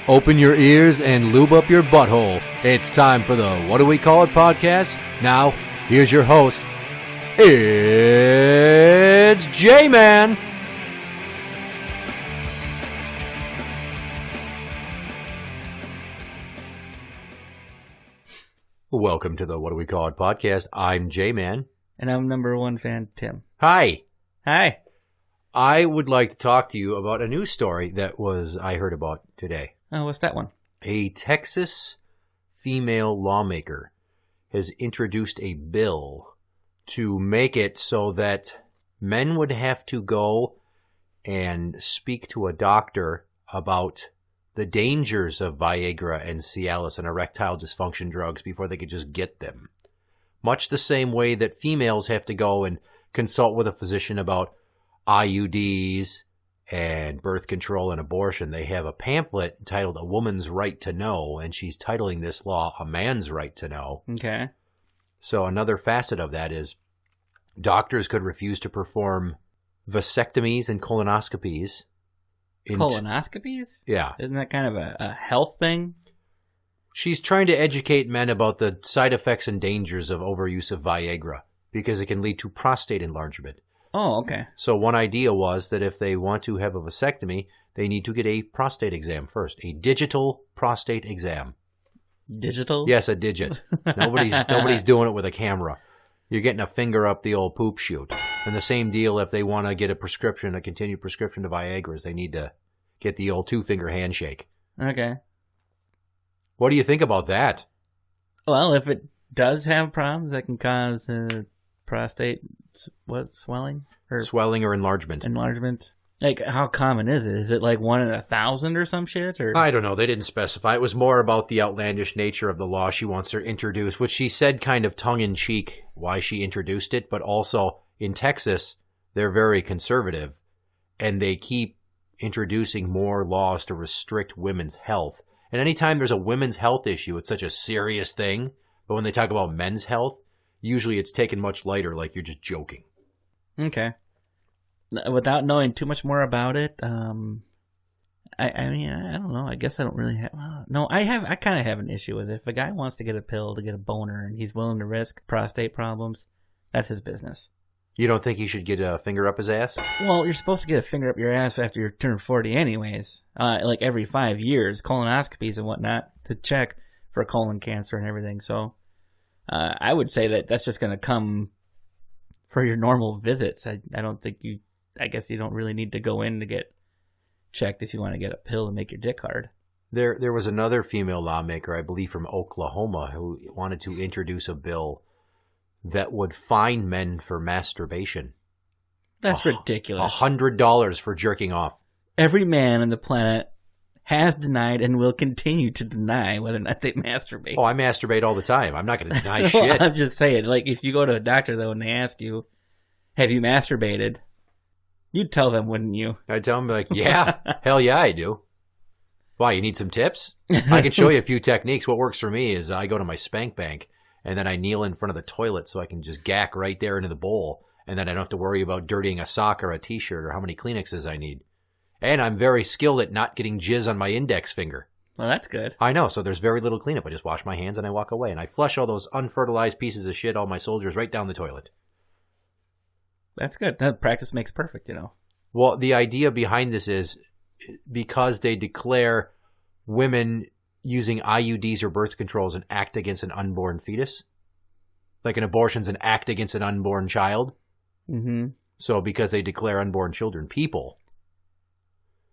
Open your ears and lube up your butthole. It's time for the What Do We Call It podcast. Now, here's your host. It's Jmann. Welcome to the What Do We Call It podcast. I'm Jmann. And I'm number one fan, Tim. Hi. Hi. I would like to talk to you about a news story that I heard about today. Oh, what's that one? A Texas female lawmaker has introduced a bill to make it so that men would have to go and speak to a doctor about the dangers of Viagra and Cialis and erectile dysfunction drugs before they could just get them. Much the same way that females have to go and consult with a physician about IUDs and birth control and abortion. They have a pamphlet entitled A Woman's Right to Know, and she's titling this law A Man's Right to Know. Okay. So another facet of that is doctors could refuse to perform vasectomies and colonoscopies. Colonoscopies? Yeah. Isn't that kind of a health thing? She's trying to educate men about the side effects and dangers of overuse of Viagra because it can lead to prostate enlargement. Oh, okay. So one idea was that if they want to have a vasectomy, they need to get a prostate exam first, a digital prostate exam. Digital? Yes, a digit. Nobody's doing it with a camera. You're getting a finger up the old poop chute. And the same deal if they want to get a continued prescription to Viagra's, they need to get the old two-finger handshake. Okay. What do you think about that? Well, if it does have problems that can cause prostate, swelling? Swelling or enlargement. Enlargement. Like, how common is it? Is it like 1 in 1,000 or some shit? Or? I don't know. They didn't specify. It was more about the outlandish nature of the law she wants to introduce, which she said kind of tongue-in-cheek why she introduced it. But also, in Texas, they're very conservative, and they keep introducing more laws to restrict women's health. And anytime there's a women's health issue, it's such a serious thing. But when they talk about men's health, usually it's taken much lighter, like you're just joking. Okay. Without knowing too much more about it, I mean, I don't know. I guess I don't really have... No, I kind of have an issue with it. If a guy wants to get a pill to get a boner and he's willing to risk prostate problems, that's his business. You don't think he should get a finger up his ass? Well, you're supposed to get a finger up your ass after you turn 40 anyways. Like every 5 years, colonoscopies and whatnot to check for colon cancer and everything. So I would say that that's just going to come for your normal visits. I guess you don't really need to go in to get checked if you want to get a pill and make your dick hard. There was another female lawmaker, I believe from Oklahoma, who wanted to introduce a bill that would fine men for masturbation. That's ridiculous. $100 for jerking off. Every man on the planet has denied and will continue to deny whether or not they masturbate. Oh, I masturbate all the time. I'm not going to deny shit. I'm just saying, like, if you go to a doctor, though, and they ask you, have you masturbated? You'd tell them, wouldn't you? I'd tell them, like, yeah, hell yeah, I do. Why, you need some tips? I can show you a few techniques. What works for me is I go to my spank bank, and then I kneel in front of the toilet so I can just gack right there into the bowl, and then I don't have to worry about dirtying a sock or a t-shirt or how many Kleenexes I need. And I'm very skilled at not getting jizz on my index finger. Well, that's good. I know, so there's very little cleanup. I just wash my hands and I walk away, and I flush all those unfertilized pieces of shit, all my soldiers, right down the toilet. That's good. Practice makes perfect, you know. Well, the idea behind this is because they declare women using IUDs or birth controls an act against an unborn fetus. Like an abortion's an act against an unborn child. Mm-hmm. So because they declare unborn children people.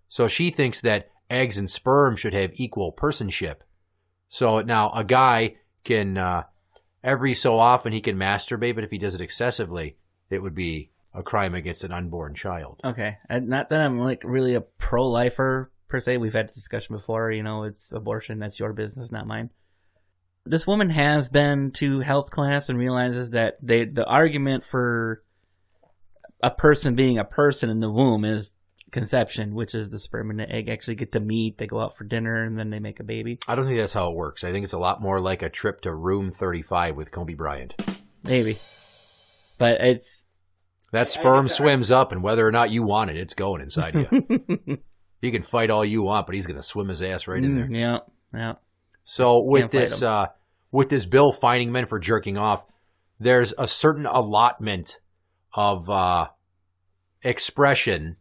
So she thinks that eggs and sperm should have equal personship. So now a guy can, every so often he can masturbate, but if he does it excessively, it would be a crime against an unborn child. Okay. And not that I'm like really a pro-lifer per se. We've had this discussion before. You know, it's abortion. That's your business, not mine. This woman has been to health class and realizes that the argument for a person being a person in the womb is conception, which is the sperm and the egg actually get to meet. They go out for dinner and then they make a baby. I don't think that's how it works. I think it's a lot more like a trip to room 35 with Kobe Bryant. Maybe. But it's... That sperm swims up, and whether or not you want it, it's going inside you. You can fight all you want, but he's going to swim his ass right in there. Yeah. So with this bill fining men for jerking off, there's a certain allotment of expression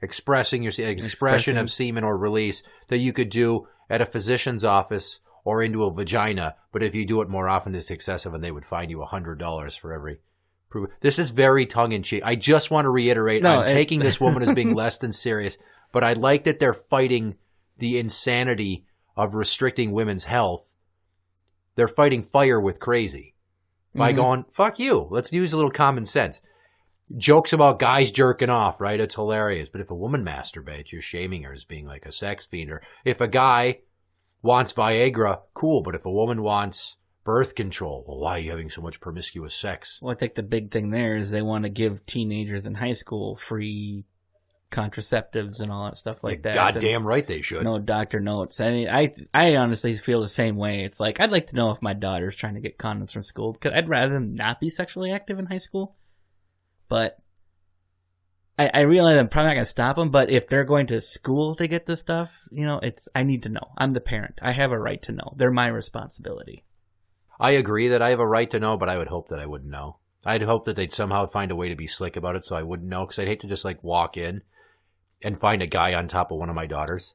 of semen or release that you could do at a physician's office or into a vagina. But if you do it more often, it's excessive, and they would fine you $100 for every. This is very tongue-in-cheek. I just want to reiterate, I'm taking this woman as being less than serious, but I like that they're fighting the insanity of restricting women's health. They're fighting fire with crazy by going, fuck you. Let's use a little common sense. Jokes about guys jerking off, right? It's hilarious. But if a woman masturbates, you're shaming her as being like a sex fiend. Or if a guy wants Viagra, cool. But if a woman wants birth control, well, why are you having so much promiscuous sex? Well, I think the big thing there is they want to give teenagers in high school free contraceptives and all that stuff like that. Goddamn right they should. No doctor notes. I mean, I honestly feel the same way. It's like, I'd like to know if my daughter's trying to get condoms from school, because I'd rather them not be sexually active in high school. But I realize I'm probably not going to stop them, but if they're going to school to get this stuff, I need to know. I'm the parent. I have a right to know. They're my responsibility. I agree that I have a right to know, but I would hope that I wouldn't know. I'd hope that they'd somehow find a way to be slick about it so I wouldn't know, because I'd hate to just walk in and find a guy on top of one of my daughters.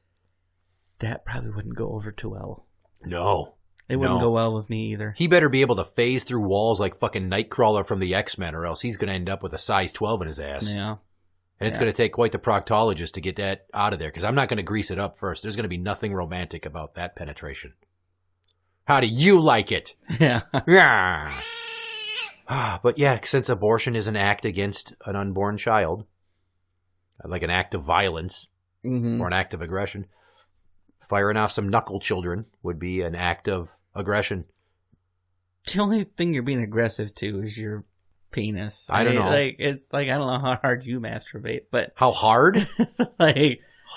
That probably wouldn't go over too well. No. It wouldn't go well with me either. He better be able to phase through walls like fucking Nightcrawler from the X-Men, or else he's going to end up with a size 12 in his ass. Yeah. And it's going to take quite the proctologist to get that out of there, because I'm not going to grease it up first. There's going to be nothing romantic about that penetration. How do you like it? Yeah. Yeah. But yeah, since abortion is an act against an unborn child, like an act of violence or an act of aggression, firing off some knuckle children would be an act of aggression. The only thing you're being aggressive to is your penis. I don't know. It's like, I don't know how hard you masturbate, but how hard?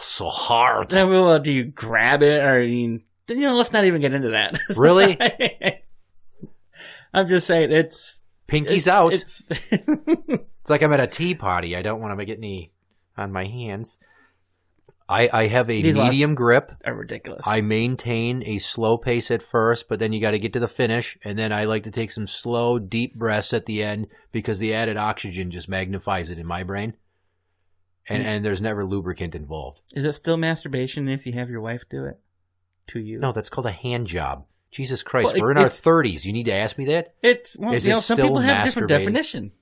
So hard. Well, do you grab it, or let's not even get into that. Really? I'm just saying, pinky's out. It's like I'm at a tea party. I don't want to get any on my hands. I have a medium grip. Are ridiculous. I maintain a slow pace at first, but then you got to get to the finish, and then I like to take some slow, deep breaths at the end because the added oxygen just magnifies it in my brain, and there's never lubricant involved. Is it still masturbation if you have your wife do it to you? No, that's called a hand job. Jesus Christ, we're in our 30s. You need to ask me that? Some people have different definition.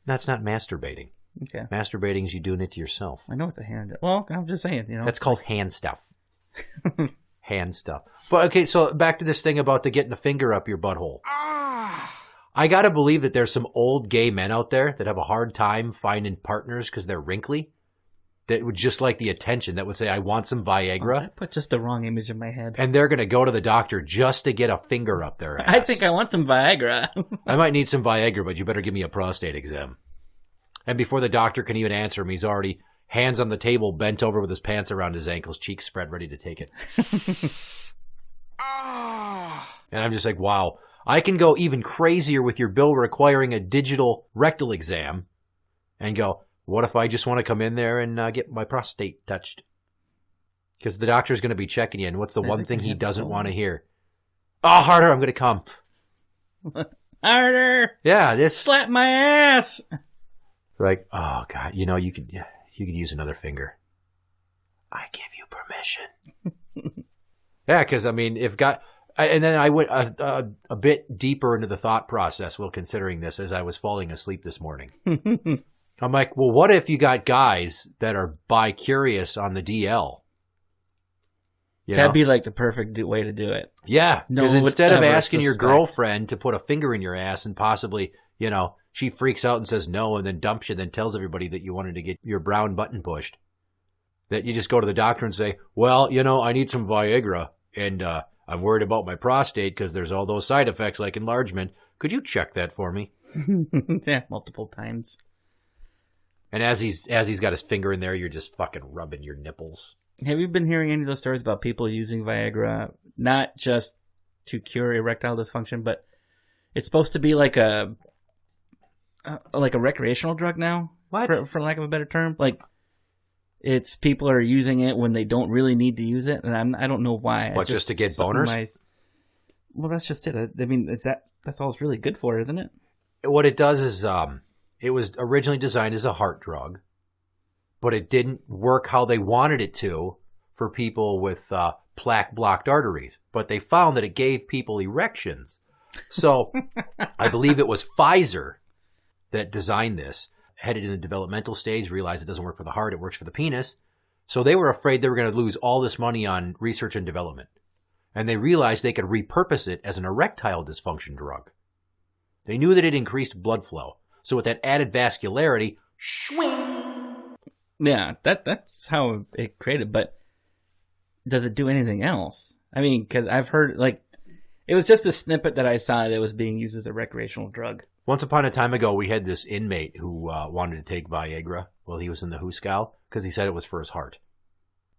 That's not masturbating. Okay. Masturbating is you doing it to yourself. I know what the hand is. Well, I'm just saying, That's called hand stuff. Hand stuff. But okay, so back to this thing about getting a finger up your butthole. I got to believe that there's some old gay men out there that have a hard time finding partners because they're wrinkly, that would just like the attention, that would say, I want some Viagra. I put just the wrong image in my head. And they're going to go to the doctor just to get a finger up their ass. I think I want some Viagra. I might need some Viagra, but you better give me a prostate exam. And before the doctor can even answer him, he's already hands on the table, bent over with his pants around his ankles, cheeks spread, ready to take it. And I'm just like, wow. I can go even crazier with your bill requiring a digital rectal exam and go, what if I just want to come in there and get my prostate touched? Because the doctor's going to be checking you, and what's the one thing he doesn't want to hear? Oh, harder, I'm going to come. Harder! Yeah, slap my ass! Like, oh, God, you could use another finger. I give you permission. Yeah, because, and then I went a bit deeper into the thought process while considering this as I was falling asleep this morning. I'm like, well, what if you got guys that are bi-curious on the DL? That'd be like the perfect way to do it. Yeah, because instead of asking your girlfriend to put a finger in your ass and possibly, she freaks out and says no and then dumps you, then tells everybody that you wanted to get your brown button pushed, that you just go to the doctor and say, well, I need some Viagra and I'm worried about my prostate because there's all those side effects like enlargement. Could you check that for me? Yeah, multiple times. And as he's got his finger in there, you're just fucking rubbing your nipples. Have you been hearing any of those stories about people using Viagra, not just to cure erectile dysfunction, but it's supposed to be like a recreational drug now? What? For lack of a better term? Like, It's people are using it when they don't really need to use it, and I don't know why. What, just to get boners? Well, that's just it. I mean, that's all it's really good for, isn't it? What it does is it was originally designed as a heart drug, but it didn't work how they wanted it to for people with plaque-blocked arteries. But they found that it gave people erections. So I believe it was Pfizer that designed this, headed in the developmental stage, realized it doesn't work for the heart, it works for the penis. So they were afraid they were going to lose all this money on research and development. And they realized they could repurpose it as an erectile dysfunction drug. They knew that it increased blood flow. So with that added vascularity, swing! Yeah, that's how it created, but does it do anything else? I mean, because I've heard, like, it was just a snippet that I saw that was being used as a recreational drug. Once upon a time ago, we had this inmate who wanted to take Viagra while he was in the Hooskow because he said it was for his heart.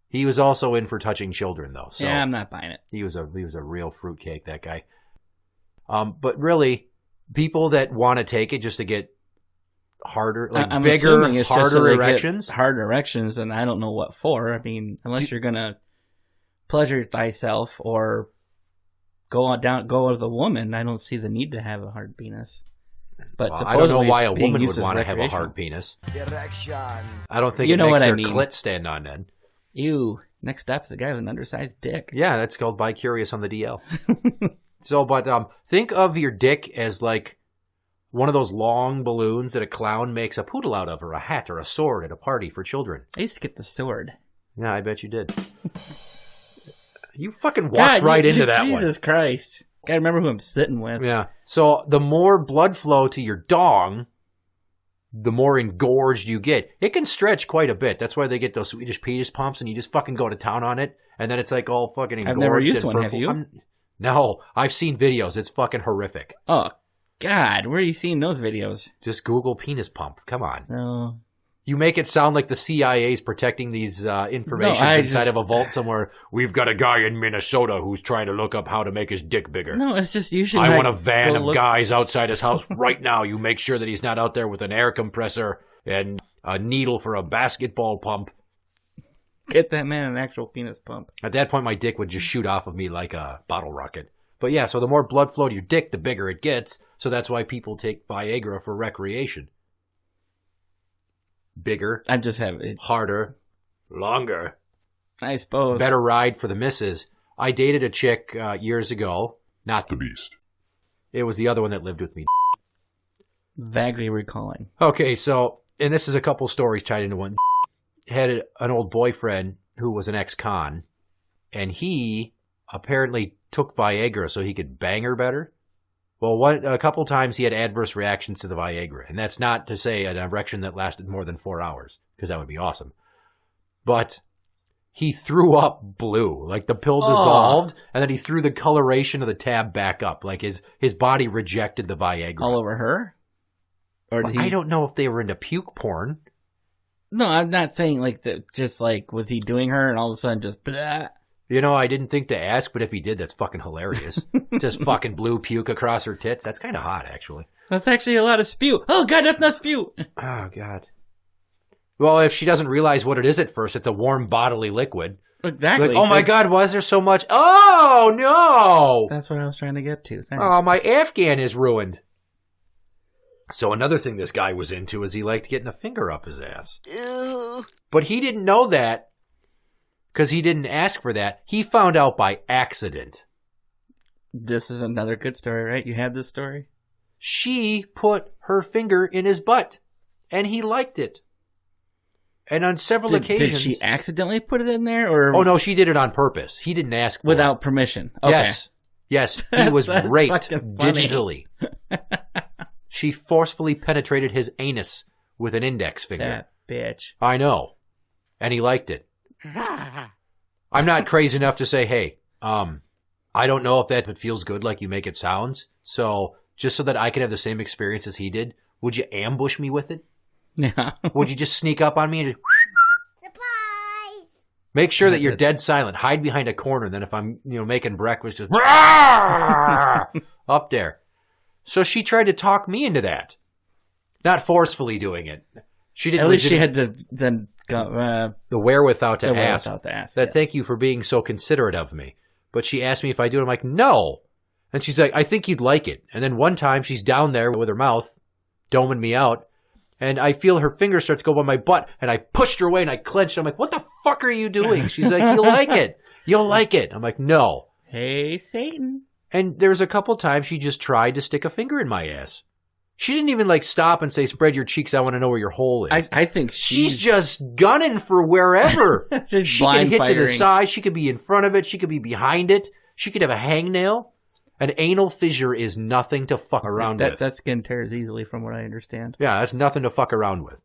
He was also in for touching children, though. So yeah, I'm not buying it. He was a real fruitcake, that guy. But really, people that want to take it just to get harder, like I'm bigger, it's harder just so erections. Harder erections, and I don't know what for. I mean, unless you're gonna pleasure thyself or go with a woman, I don't see the need to have a hard penis. But well, I don't know why a woman would want to have a hard penis. Erection. I don't think it makes their clit stand on end. Ew. Next step's the guy with an undersized dick. Yeah, that's called bi-curious on the DL. So, but think of your dick as like one of those long balloons that a clown makes a poodle out of, or a hat, or a sword at a party for children. I used to get the sword. Yeah, I bet you did. You fucking walked right into that one. Jesus Christ. Gotta remember who I'm sitting with. Yeah. So the more blood flow to your dong, the more engorged you get. It can stretch quite a bit. That's why they get those Swedish penis pumps, and you just fucking go to town on it, and then it's like all fucking engorged. I've never used one, have you? No, I've seen videos. It's fucking horrific. Oh, God. Where are you seeing those videos? Just Google penis pump. Come on. No. You make it sound like the CIA's protecting these information inside of a vault somewhere. We've got a guy in Minnesota who's trying to look up how to make his dick bigger. No, it's just you should. I want a van of guys outside his house right now. You make sure that he's not out there with an air compressor and a needle for a basketball pump. Get that man an actual penis pump. At that point, my dick would just shoot off of me like a bottle rocket. But yeah, so the more blood flow to your dick, the bigger it gets. So that's why people take Viagra for recreation. Bigger. I just have it. Harder. Longer. I suppose. Better ride for the missus. I dated a chick years ago. Not the beast. It was the other one that lived with me. Vaguely recalling. Okay, so, and this is a couple stories tied into one. Had an old boyfriend who was an ex-con, and he apparently took Viagra so he could bang her better. Well, a couple times he had adverse reactions to the Viagra, and that's not to say an erection that lasted more than 4 hours, because that would be awesome. But he threw up blue, like the pill dissolved, and then he threw the coloration of the tab back up, like his body rejected the Viagra. All over her? Or I don't know if they were into puke porn. No, I'm not saying like that. Just like, was he doing her and all of a sudden just blah? You know, I didn't think to ask, but if he did, that's fucking hilarious. Just fucking blue puke across her tits. That's kind of hot, actually. That's actually a lot of spew. Oh, God, that's not spew. Oh, God. Well, if she doesn't realize what it is at first, it's a warm bodily liquid. Exactly. Like, oh, my God, why is there so much? Oh, no. That's what I was trying to get to. Thanks. Oh, my Afghan is ruined. So another thing this guy was into is he liked getting a finger up his ass. Ew. But he didn't know that. Because he didn't ask for that. He found out by accident. This is another good story, right? You had this story? She put her finger in his butt. And he liked it. And on several occasions... Did she accidentally put it in there? Or Oh, no, she did it on purpose. He didn't ask for Without it. permission. Okay. Yes. Yes, he was raped digitally. She forcefully penetrated his anus with an index finger. That bitch. I know. And he liked it. I'm not crazy enough to say, hey, I don't know if that feels good like you make it sounds. So just so that I can have the same experience as he did, would you ambush me with it? Yeah. Would you just sneak up on me and just... Surprise! Make sure that you're dead silent. Hide behind a corner. Then if I'm, making breakfast, just up there. So she tried to talk me into that. Not forcefully doing it. She didn't. At least she had the The the wherewithal to ask. wherewithal to ask. That yes. thank you for being so considerate of me. But she asked me if I do it. I'm like, no. And she's like, I think you'd like it. And then one time she's down there with her mouth, doming me out. And I feel her fingers start to go by my butt. And I pushed her away and I clenched. I'm like, what the fuck are you doing? She's like, you'll like it. You'll like it. I'm like, no. Hey, Satan. And there was a couple times she just tried to stick a finger in my ass. She didn't even like stop and say, spread your cheeks. I want to know where your hole is. I think She's just gunning for wherever. She's She can hit to the blind-firing. side. She could be in front of it. She could be behind it. She could have a hangnail. An anal fissure is nothing to fuck around with. That skin tears easily, from what I understand. Yeah, that's nothing to fuck around with.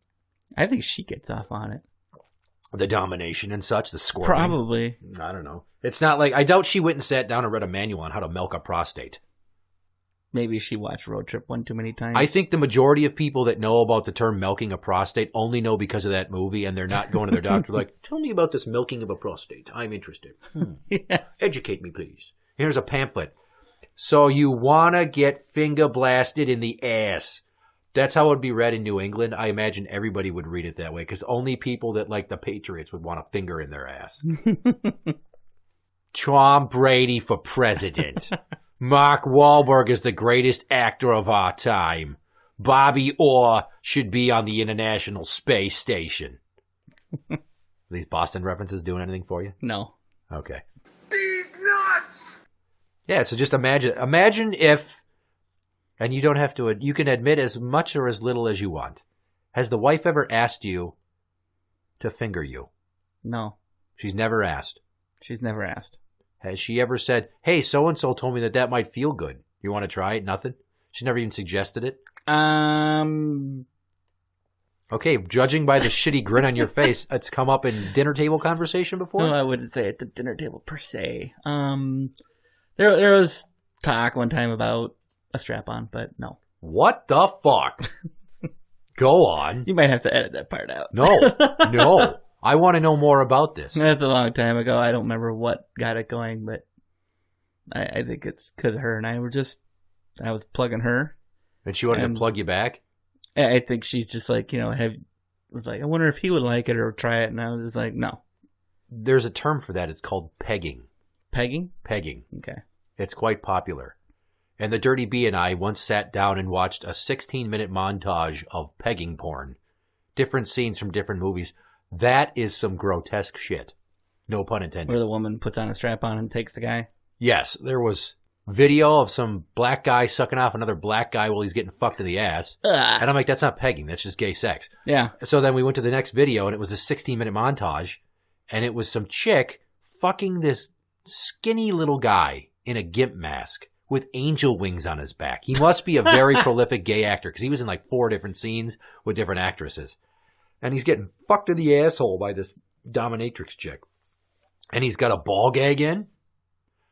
I think she gets off on it. The domination and such, the squirming. Probably. I don't know. It's not like, I doubt she went and sat down and read a manual on how to milk a prostate. Maybe she watched Road Trip one too many times. I think the majority of people that know about the term milking a prostate only know because of that movie, and they're not going to their doctor like, tell me about this milking of a prostate. I'm interested. Yeah. Educate me, please. Here's a pamphlet. So you want to get finger blasted in the ass. That's how it would be read in New England. I imagine everybody would read it that way, because only people that like the Patriots would want a finger in their ass. Tom Brady for president. Mark Wahlberg is the greatest actor of our time. Bobby Orr should be on the International Space Station. Are these Boston references doing anything for you? No. Okay. These nuts! Yeah, so just imagine if, and you don't have to, you can admit as much or as little as you want. Has the wife ever asked you to finger you? No. She's never asked. She's never asked. Has she ever said, hey, so-and-so told me that might feel good. You want to try it? Nothing? She never even suggested it? Okay, judging by the shitty grin on your face, it's come up in dinner table conversation before? No, I wouldn't say at the dinner table per se. There was talk one time about a strap-on, but no. What the fuck? Go on. You might have to edit that part out. No. I want to know more about this. That's a long time ago. I don't remember what got it going, but I think it's because her and I was plugging her. And she wanted to plug you back? I think she's just like, was like, I wonder if he would like it or try it. And I was just like, no. There's a term for that. It's called pegging. Pegging? Pegging. Okay. It's quite popular. And the Dirty Bee and I once sat down and watched a 16-minute montage of pegging porn. Different scenes from different movies. That is some grotesque shit. No pun intended. Where the woman puts on a strap-on and takes the guy? Yes, there was video of some black guy sucking off another black guy while he's getting fucked in the ass. Ugh. And I'm like, that's not pegging. That's just gay sex. Yeah. So then we went to the next video, and it was a 16-minute montage, and it was some chick fucking this skinny little guy in a gimp mask with angel wings on his back. He must be a very prolific gay actor, because he was in like 4 different scenes with different actresses. And he's getting fucked in the asshole by this dominatrix chick. And he's got a ball gag in. And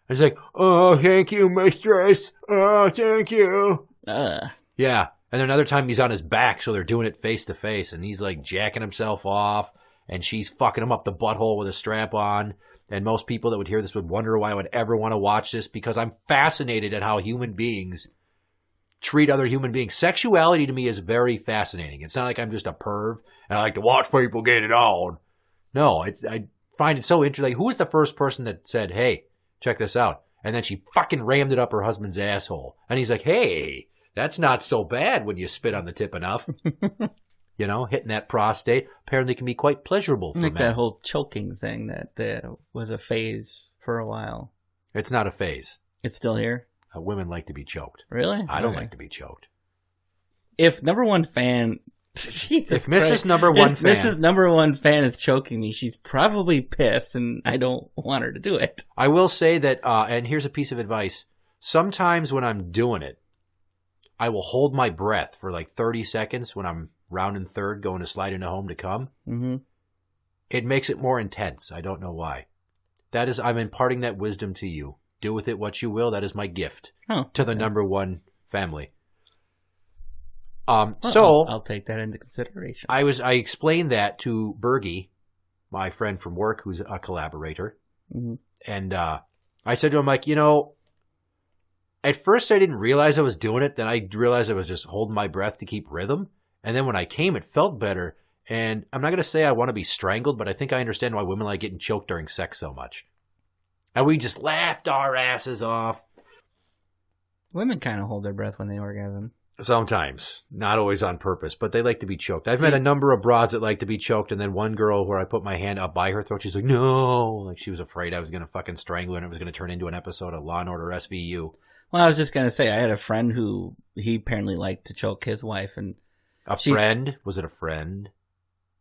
he's like, oh, thank you, mistress. Oh, thank you. Yeah. And another time he's on his back, so they're doing it face to face. And he's like jacking himself off. And she's fucking him up the butthole with a strap on. And most people that would hear this would wonder why I would ever want to watch this, because I'm fascinated at how human beings treat other human beings. Sexuality to me is very fascinating. It's not like I'm just a perv and I like to watch people get it on. No, I find it so interesting. Like, who was the first person that said, hey, check this out? And then she fucking rammed it up her husband's asshole. And he's like, hey, that's not so bad when you spit on the tip enough. Hitting that prostate apparently can be quite pleasurable for like men. that whole choking thing that was a phase for a while. It's not a phase. It's still here? Women like to be choked. Really? I don't like to be choked. If number one fan... if Mrs. Number One Fan... Mrs. Number One Fan is choking me, she's probably pissed, and I don't want her to do it. I will say that, and here's a piece of advice. Sometimes when I'm doing it, I will hold my breath for like 30 seconds when I'm rounding third, going to slide into home to come. Mm-hmm. It makes it more intense. I don't know why. That is, I'm imparting that wisdom to you. Do with it what you will. That is my gift to the Number One family. So I'll take that into consideration. I explained that to Bergie, my friend from work, who's a collaborator, and I said to him, like, at first I didn't realize I was doing it. Then I realized I was just holding my breath to keep rhythm, and then when I came, it felt better. And I'm not going to say I want to be strangled, but I think I understand why women like getting choked during sex so much. And we just laughed our asses off. Women kind of hold their breath when they orgasm. Sometimes. Not always on purpose, but they like to be choked. I've met a number of broads that like to be choked, and then one girl where I put my hand up by her throat, she's like, no! Like she was afraid I was going to fucking strangle her and it was going to turn into an episode of Law & Order SVU. Well, I was just going to say, I had a friend who he apparently liked to choke his wife. And a friend? Was it a friend?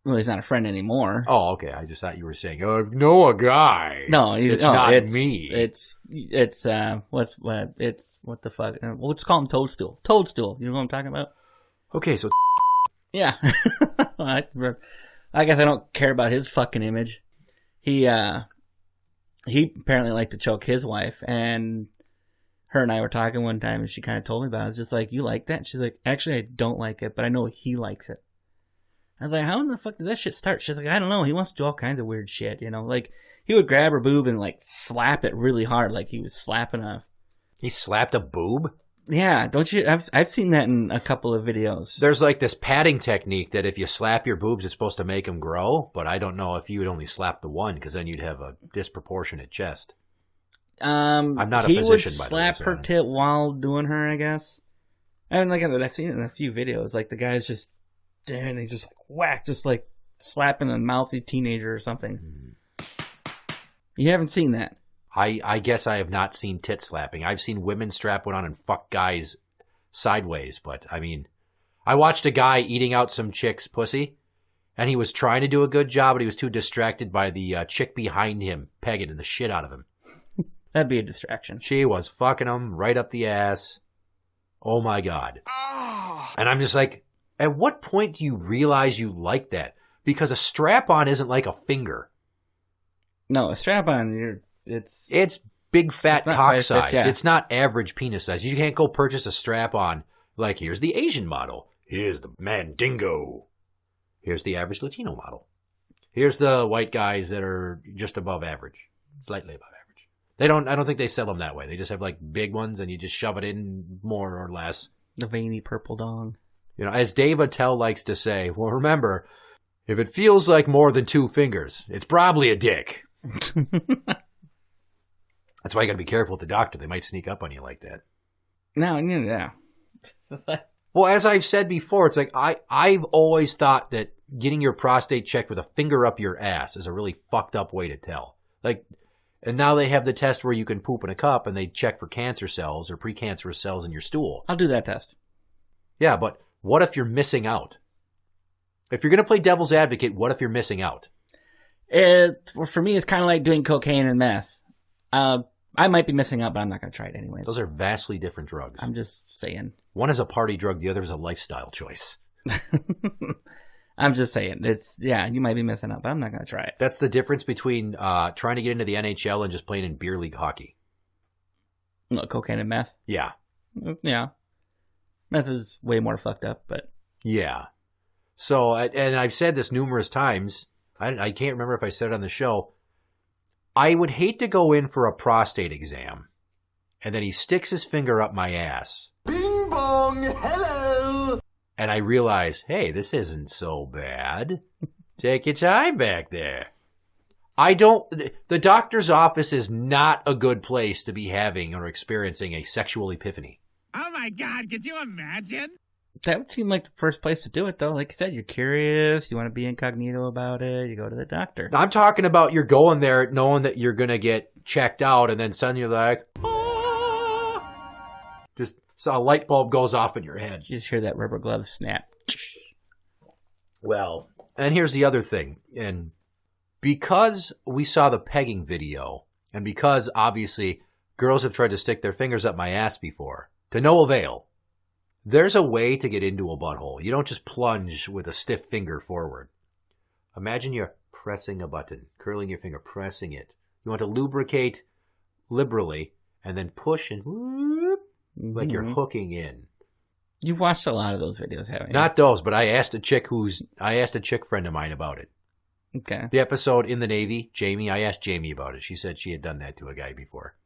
Well, he's not a friend anymore. Oh, okay. I just thought you were saying, oh, I know a guy. No, it's not me. It's what the fuck? Let's call him Toadstool. Toadstool. You know what I'm talking about? Okay, so. Yeah. I guess I don't care about his fucking image. He apparently liked to choke his wife, and her and I were talking one time, and she kind of told me about it. I was just like, you like that? And she's like, actually, I don't like it, but I know he likes it. I was like, how in the fuck did that shit start? She's like, I don't know. He wants to do all kinds of weird shit, you know? Like, he would grab her boob and, like, slap it really hard, like he was slapping a... He slapped a boob? Yeah, don't you? I've seen that in a couple of videos. There's, like, this padding technique that if you slap your boobs, it's supposed to make them grow, but I don't know if you would only slap the one, because then you'd have a disproportionate chest. I'm not a physician, by the way. He would slap her tit while doing her, I guess. And, like, I've seen it in a few videos. Like, the guy's just... And he just like whack, just like slapping a mouthy teenager or something. You haven't seen that? I guess I have not seen tit slapping. I've seen women strap one on and fuck guys sideways, but I mean, I watched a guy eating out some chick's pussy, and he was trying to do a good job, but he was too distracted by the chick behind him pegging the shit out of him. That'd be a distraction. She was fucking him right up the ass. Oh my God. And I'm just like, at what point do you realize you like that? Because a strap-on isn't like a finger. No, a strap-on, it's big fat cock size. Yeah. It's not average penis size. You can't go purchase a strap-on like, here's the Asian model. Here's the Mandingo. Here's the average Latino model. Here's the white guys that are just above average. Slightly above average. I don't think they sell them that way. They just have like big ones and you just shove it in more or less. The veiny purple dong. You know, as Dave Attell likes to say, well, remember, if it feels like more than 2 fingers, it's probably a dick. That's why you got to be careful with the doctor. They might sneak up on you like that. No, yeah. Well, as I've said before, it's like I've always thought that getting your prostate checked with a finger up your ass is a really fucked up way to tell. Like, and now they have the test where you can poop in a cup and they check for cancer cells or precancerous cells in your stool. I'll do that test. Yeah, but what if you're missing out? If you're going to play devil's advocate, what if you're missing out? For me, it's kind of like doing cocaine and meth. I might be missing out, but I'm not going to try it anyways. Those are vastly different drugs. I'm just saying. One is a party drug, the other is a lifestyle choice. I'm just saying. You might be missing out, but I'm not going to try it. That's the difference between trying to get into the NHL and just playing in beer league hockey. No, cocaine and meth? Yeah. Yeah. Meth is way more fucked up, but... Yeah. So, and I've said this numerous times. I can't remember if I said it on the show. I would hate to go in for a prostate exam, and then he sticks his finger up my ass. Bing bong, hello! And I realize, hey, this isn't so bad. Take your time back there. The doctor's office is not a good place to be having or experiencing a sexual epiphany. Oh my God, could you imagine? That would seem like the first place to do it, though. Like you said, you're curious, you want to be incognito about it, you go to the doctor. I'm talking about you're going there knowing that you're going to get checked out, and then suddenly you're like, just so a light bulb goes off in your head. You just hear that rubber glove snap. Well, and here's the other thing. And because we saw the pegging video, and because obviously girls have tried to stick their fingers up my ass before, to no avail, there's a way to get into a butthole. You don't just plunge with a stiff finger forward. Imagine you're pressing a button, curling your finger, pressing it. You want to lubricate liberally, and then push and whoop, like you're hooking in. You've watched a lot of those videos, haven't you? Not those, but I asked a chick friend of mine about it. Okay. The episode in the Navy, Jamie, I asked Jamie about it. She said she had done that to a guy before.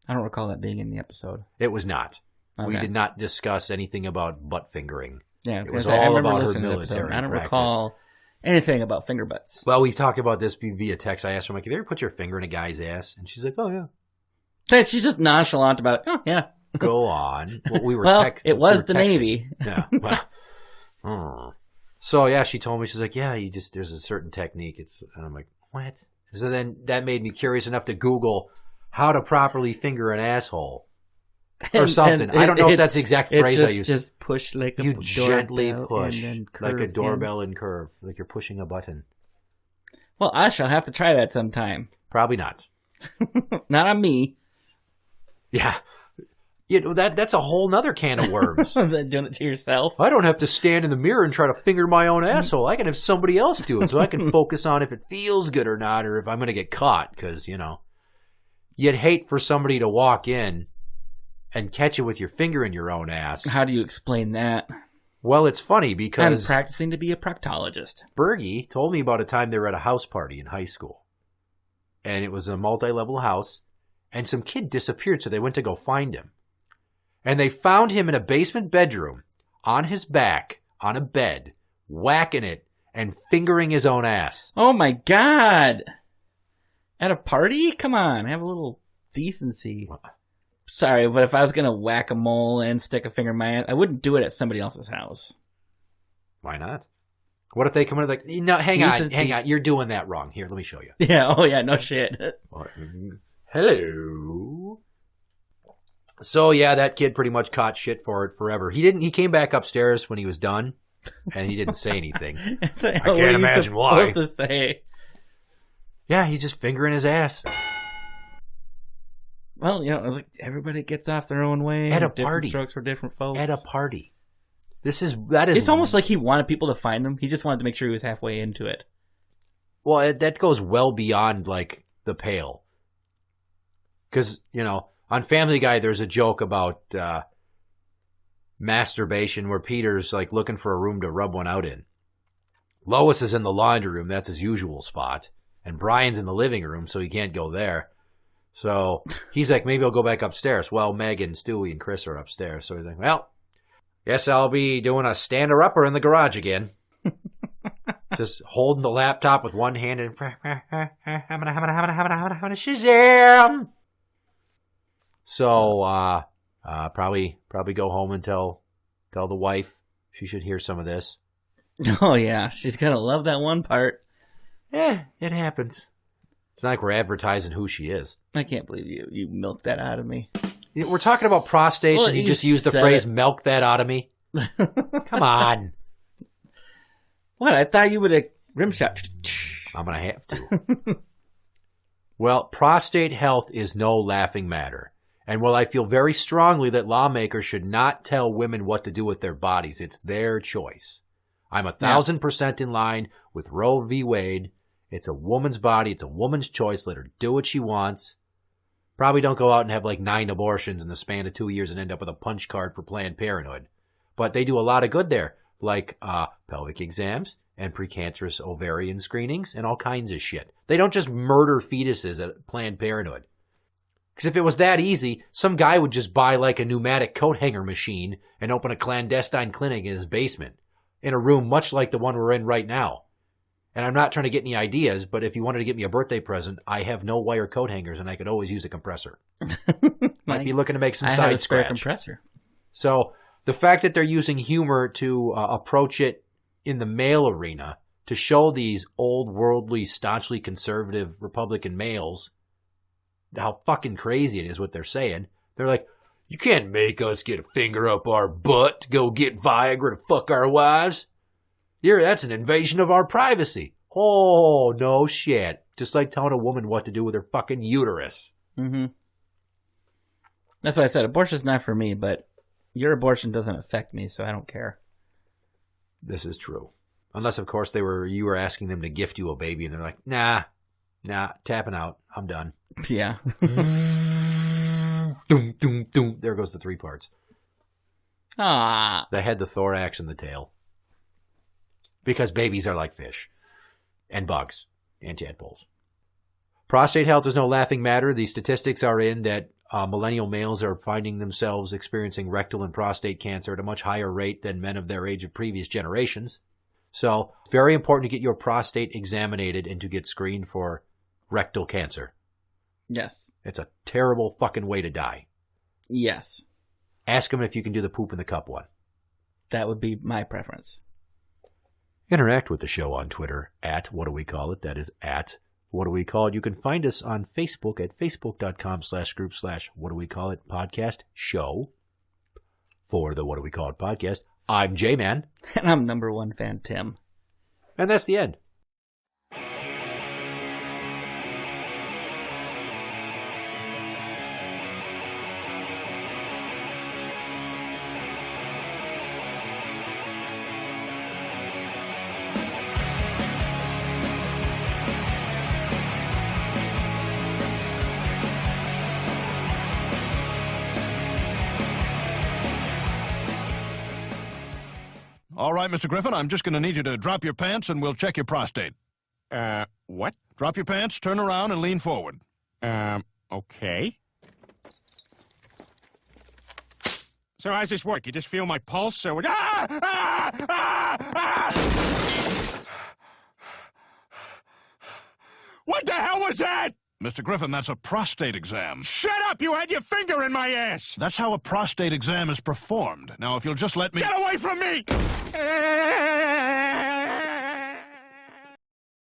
I don't recall that being in the episode. It was not. Okay. We did not discuss anything about butt fingering. Yeah, it was all about her military I don't practice. recall anything about finger butts. Well, we talked about this via text. I asked her, I'm like, have you ever put your finger in a guy's ass? And she's like, oh, yeah. She's just nonchalant about it. Oh, yeah. Go on. Well, we were it was the Navy. Yeah. Well, So, yeah, she told me, she's like, yeah, there's a certain technique. And I'm like, what? So then that made me curious enough to Google how to properly finger an asshole. Or something. I don't know if that's the exact phrase I use. Just push like a You gently push and like a doorbell and curve, like you're pushing a button. Well, I shall have to try that sometime. Probably not. Not on me. Yeah. That's a whole nother can of worms. Doing it to yourself. I don't have to stand in the mirror and try to finger my own asshole. I can have somebody else do it so I can focus on if it feels good or not or if I'm going to get caught because, you'd hate for somebody to walk in and catch you with your finger in your own ass. How do you explain that? Well, it's funny because I'm practicing to be a proctologist. Bergie told me about a time they were at a house party in high school. And it was a multi-level house. And some kid disappeared, so they went to go find him. And they found him in a basement bedroom, on his back, on a bed, whacking it, and fingering his own ass. Oh my God! At a party? Come on, have a little decency. Sorry, but if I was going to whack a mole and stick a finger in my ass, I wouldn't do it at somebody else's house. Why not? What if they come in like, no, hang on, you're doing that wrong. Here, let me show you. Yeah, oh yeah, no shit. Hello. So yeah, that kid pretty much caught shit for it forever. He came back upstairs when he was done, and he didn't say anything. I can't imagine why. To say? Yeah, he's just fingering his ass. Well, like everybody gets off their own way. At a different party. Strokes for different folks. At a party. That is. It's almost like he wanted people to find him. He just wanted to make sure he was halfway into it. Well, that goes well beyond like the pale. Because on Family Guy, there's a joke about masturbation where Peter's like looking for a room to rub one out in. Lois is in the laundry room. That's his usual spot. And Brian's in the living room, so he can't go there. So he's like, maybe I'll go back upstairs. Well, Meg and Stewie and Chris are upstairs. So he's like, well, guess I'll be doing a stander-upper in the garage again. Just holding the laptop with one hand and Shazam! So, probably go home and tell the wife she should hear some of this. Oh yeah, she's gonna love that one part. It happens. It's not like we're advertising who she is. I can't believe you milked that out of me. We're talking about prostates and you just used the phrase milk that out of me? Come on. What? I thought you would have rim shot. I'm going to have to. Well, prostate health is no laughing matter. And while I feel very strongly that lawmakers should not tell women what to do with their bodies, it's their choice. I'm 1,000% in line with Roe v. Wade. It's a woman's body. It's a woman's choice. Let her do what she wants. Probably don't go out and have like 9 abortions in the span of 2 years and end up with a punch card for Planned Parenthood. But they do a lot of good there, like pelvic exams and precancerous ovarian screenings and all kinds of shit. They don't just murder fetuses at Planned Parenthood. Because if it was that easy, some guy would just buy like a pneumatic coat hanger machine and open a clandestine clinic in his basement in a room much like the one we're in right now. And I'm not trying to get any ideas, but if you wanted to get me a birthday present, I have no wire coat hangers and I could always use a compressor. Might be looking to make some side scratch. Compressor. So the fact that they're using humor to approach it in the male arena to show these old worldly, staunchly conservative Republican males how fucking crazy it is what they're saying. They're like, you can't make us get a finger up our butt to go get Viagra to fuck our wives. That's an invasion of our privacy. Oh, no shit. Just like telling a woman what to do with her fucking uterus. Mm-hmm. That's why I said abortion's not for me, but your abortion doesn't affect me, so I don't care. This is true. Unless, of course, you were asking them to gift you a baby, and they're like, nah, tapping out. I'm done. Yeah. Doom, doom, doom. There goes the 3 parts. Ah. The head, the thorax, and the tail. Because babies are like fish. And bugs. And tadpoles. Prostate health is no laughing matter. The statistics are in that millennial males are finding themselves experiencing rectal and prostate cancer at a much higher rate than men of their age of previous generations. So it's very important to get your prostate examined and to get screened for rectal cancer. Yes. It's a terrible fucking way to die. Yes. Ask them if you can do the poop in the cup one. That would be my preference. Interact with the show on Twitter at What Do We Call It? That is at What Do We Call It? You can find us on Facebook at facebook.com/group/What Do We Call It podcast show for the What Do We Call It podcast. I'm Jmann. And I'm number one fan, Tim. And that's the end. All right, Mr. Griffin, I'm just going to need you to drop your pants and we'll check your prostate. What? Drop your pants, turn around, and lean forward. Okay. So how's this work? You just feel my pulse, or what? What the hell was that? Mr. Griffin, that's a prostate exam. Shut up! You had your finger in my ass! That's how a prostate exam is performed. Now, if you'll just let me... Get away from me!